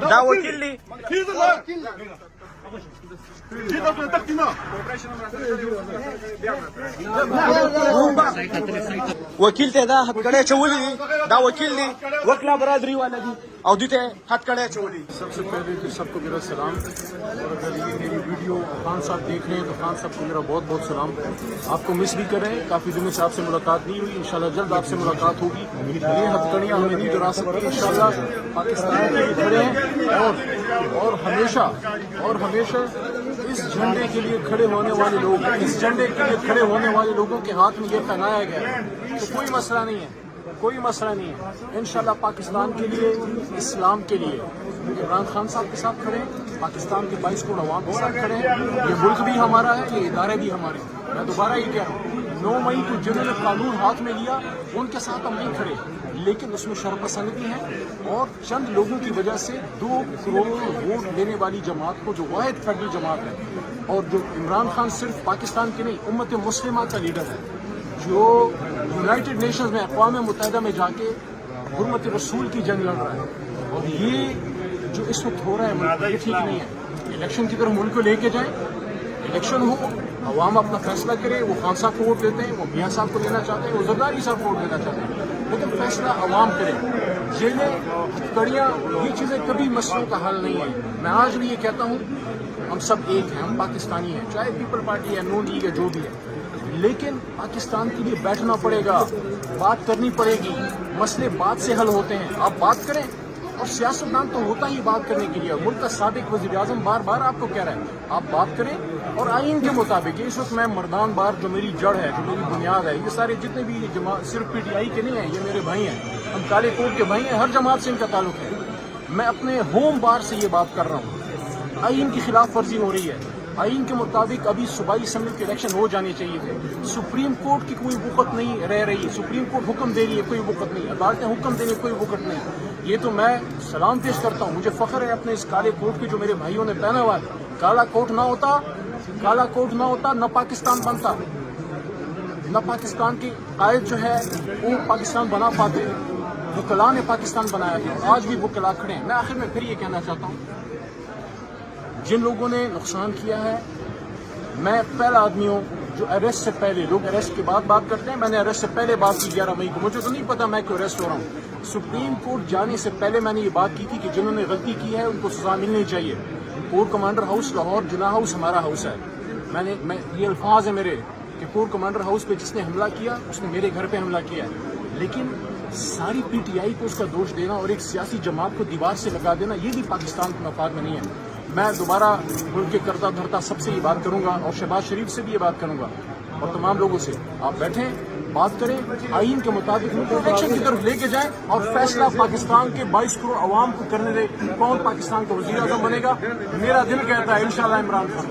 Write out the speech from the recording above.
دا وکیل دی وکیل ته دا هتکړه چولې دا وکیل دی وکلا برادری والا دی او دته هتکړه چولې. سب سے پہلے تو سب کو میرا سلام، اور اگر یہ میری ویڈیو خان صاحب دیکھ رہے ہیں تو خان صاحب کو میرا بہت بہت سلام. آپ کو مس بھی کر رہے ہیں، کافی دنوں سے آپ سے ملاقات نہیں ہوئی، انشاءاللہ جلد آپ سے ملاقات ہوگی. یہ ہتکڑیاں ہمیں نہیں ڈرا سکتی، انشاءاللہ پاکستان کے لیے کھڑے ہیں اور ہمیشہ اس جھنڈے کے لیے کھڑے ہونے والے لوگ، اس جھنڈے کے لیے کھڑے ہونے والے لوگوں کے ہاتھ میں یہ پہنایا گیا ہے تو کوئی مسئلہ نہیں ہے، کوئی مسئلہ نہیں ہے. انشاءاللہ پاکستان کے لیے، اسلام کے لیے عمران خان صاحب کے ساتھ کھڑے ہیں، پاکستان کے 22 کروڑ عوام کے ساتھ کھڑے ہیں. یہ ملک بھی ہمارا ہے، یہ ادارے بھی ہمارے ہیں. میں دوبارہ یہ کہہ رہا ہوں، 9 مئی کو جنہوں نے قانون ہاتھ میں لیا ان کے ساتھ ہم نہیں کھڑے، لیکن اس میں شرپسندگی ہے اور چند لوگوں کی وجہ سے 2 کروڑ ووٹ لینے والی جماعت کو، جو واحد فیڈرل جماعت ہے، اور جو عمران خان صرف پاکستان کے نہیں امت مسلمہ کا لیڈر ہے، جو یونائٹڈ نیشنز میں، اقوام متحدہ میں جا کے حرمت رسول کی جنگ لڑ رہا ہے. اور یہ جو اس وقت ہو رہا ہے ملک یہ ٹھیک نہیں ہے. الیکشن کی طرف ملک کو لے کے جائیں، الیکشن ہو، عوام اپنا فیصلہ کرے. وہ خان صاحب کو ووٹ دیتے ہیں، وہ میاں صاحب کو دینا چاہتے ہیں، وہ زرداری صاحب کو ووٹ دینا چاہتے ہیں، لیکن فیصلہ عوام کرے. جیلیں، ہتکڑیاں، یہ چیزیں کبھی مسئلوں کا حل نہیں ہے. میں آج بھی یہ کہتا ہوں، ہم سب ایک ہیں، ہم پاکستانی ہیں، چاہے پیپل پارٹی ہے، نون لیگ ہے، جو بھی ہے، لیکن پاکستان کے لیے بیٹھنا پڑے گا، بات کرنی پڑے گی. مسئلے بات سے حل ہوتے ہیں، آپ بات کریں. اور سیاستدان تو ہوتا ہی بات کرنے کے لیے. ملک کا سابق وزیر اعظم بار بار آپ کو کہہ رہا ہے آپ بات کریں اور آئین کے مطابق. اس وقت میں مردان بار جو میری جڑ ہے، جو میری بنیاد ہے، یہ سارے جتنے بھی یہ جماعت صرف پی ٹی آئی کے نہیں ہیں، یہ میرے بھائی ہیں، ہم کالے کوٹ کے بھائی ہیں، ہر جماعت سے ان کا تعلق ہے. میں اپنے ہوم بار سے یہ بات کر رہا ہوں، آئین کی خلاف ورزی ہو رہی ہے. آئین کے مطابق ابھی صوبائی اسمبلی کے الیکشن ہو جانے چاہیے تھے. سپریم کورٹ کی کوئی وقت نہیں رہ رہی، سپریم کورٹ حکم دے رہی ہے، کوئی وقت نہیں. عدالتیں حکم دے رہی ہے، کوئی وقت نہیں. یہ تو میں سلام پیش کرتا ہوں، مجھے فخر ہے اپنے اس کالے کوٹ کی جو میرے بھائیوں نے پہنا ہوا ہے. کالا کوٹ نہ ہوتا نہ پاکستان بنتا، نہ پاکستان کے قائد جو ہے وہ پاکستان بنا پاتے. وکلاء نے پاکستان بنایا تھا، آج بھی وکلاء کھڑے ہیں. میں آخر میں پھر یہ کہنا چاہتا ہوں، جن لوگوں نے نقصان کیا ہے، میں پہلا آدمی ہوں جو اریسٹ سے پہلے، لوگ اریسٹ کے بعد بات کرتے ہیں، میں نے اریسٹ سے پہلے بات کی 11 مئی کو. مجھے تو نہیں پتا میں کیوں اریسٹ ہو رہا ہوں. سپریم کورٹ جانے سے پہلے میں نے یہ بات کی تھی کہ جنہوں نے غلطی کی ہے ان کو سزا ملنی چاہیے. کور کمانڈر ہاؤس لاہور، جناح ہاؤس ہمارا ہاؤس ہے. یہ الفاظ ہیں میرے کہ کور کمانڈر ہاؤس پہ جس نے حملہ کیا اس نے میرے گھر پہ حملہ کیا ہے. لیکن ساری پی ٹی آئی کو اس کا دوش دینا اور ایک سیاسی جماعت کو دیوار سے لگا دینا، یہ بھی پاکستان کے مفاد میں نہیں ہے. میں دوبارہ ملک کے کرتا دھرتا سب سے یہ بات کروں گا اور شہباز شریف سے بھی یہ بات کروں گا اور تمام لوگوں سے، آپ بیٹھیں، بات کریں، آئین کے مطابق الیکشن کی طرف لے کے جائیں اور فیصلہ پاکستان کے 22 کروڑ عوام کو کرنے دیں. کون پاکستان کا وزیر اعظم بنے گا؟ میرا دل کہتا ہے انشاءاللہ عمران خان.